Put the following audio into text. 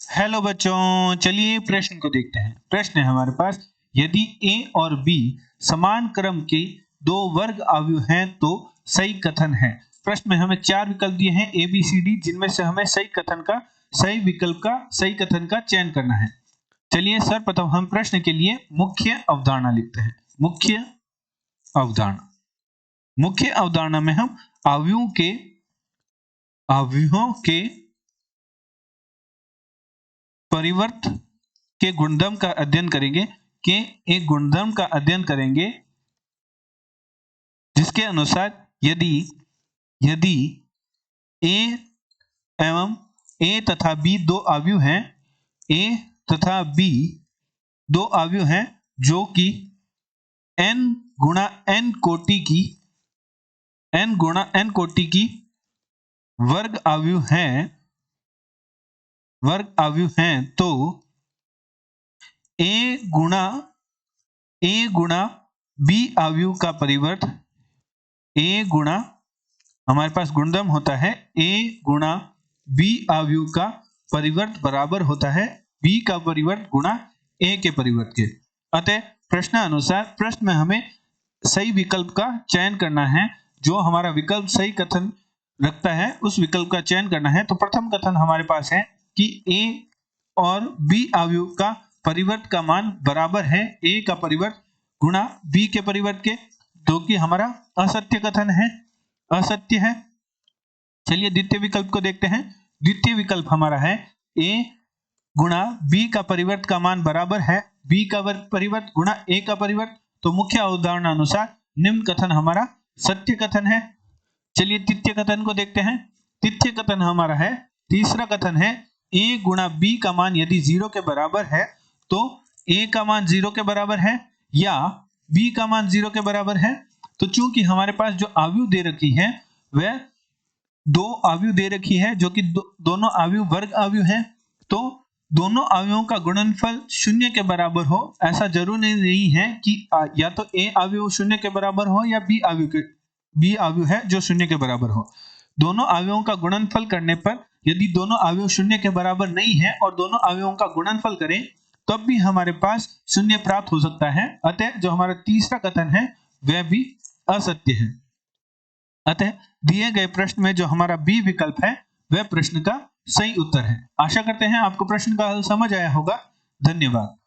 Hello बच्चों, चलिए प्रश्न को देखते हैं। प्रश्न है हमारे पास, यदि ए और बी समान क्रम के दो वर्ग अवयव हैं तो सही कथन है। प्रश्न में हमें चार विकल्प दिए हैं ए बी सी डी, जिनमें से हमें सही विकल्प का सही कथन का चयन करना है। चलिए सर्वप्रथम हम प्रश्न के लिए मुख्य अवधारणा लिखते हैं। मुख्य अवधारणा में हम अवयवों के परिवर्त के गुणधर्म का अध्ययन करेंगे एक गुणधर्म का अध्ययन करेंगे जिसके अनुसार यदि ए एवं ए तथा बी दो अवयव हैं, ए तथा बी दो अवयव हैं जो कि n गुणा n कोटि की वर्ग अवयव हैं तो a गुणा b अवयव का परिवर्त हमारे पास गुणधर्म होता है a गुणा b अवयव का परिवर्त बराबर होता है b का परिवर्त गुणा a के परिवर्त के। अतः प्रश्नानुसार प्रश्न में हमें सही विकल्प का चयन करना है। जो हमारा विकल्प सही कथन रखता है उस विकल्प का चयन करना है। तो प्रथम कथन हमारे पास है कि a और b अवयव का परिवर्त का मान बराबर है a का परिवर्त गुणा b के परिवर्त के, जो कि हमारा असत्य कथन है, असत्य है। चलिए द्वितीय विकल्प को देखते हैं। द्वितीय विकल्प हमारा है a गुणा b का परिवर्त का मान बराबर है b का परिवर्त गुणा a का परिवर्त। तो मुख्य अवधारणा अनुसार निम्न कथन हमारा सत्य कथन है। चलिए तृतीय कथन को देखते हैं। तृतीय कथन हमारा है, तीसरा कथन है a गुणा b का मान यदि 0 के बराबर है तो a का मान 0 के बराबर है या b का मान 0 के बराबर है। तो चूंकि हमारे पास जो अवयव दे रखी है वह दो अवयव दे रखी है जो कि दोनों अवयव वर्ग अवयव हैं, तो दोनों अवयवों का गुणनफल शून्य के बराबर हो ऐसा जरूरी नहीं है कि या तो a अवयव शून्य के बराबर हो या b अवयव है जो शून्य के बराबर हो। दोनों अवयवों का गुणनफल करने पर यदि दोनों अवयव शून्य के बराबर नहीं है और दोनों अवयवों का गुणनफल करें तब भी हमारे पास शून्य प्राप्त हो सकता है। अतः जो हमारा तीसरा कथन है वह भी असत्य है। अतः दिए गए प्रश्न में जो हमारा बी विकल्प है वह प्रश्न का सही उत्तर है। आशा करते हैं आपको प्रश्न का हल समझ आया होगा। धन्यवाद।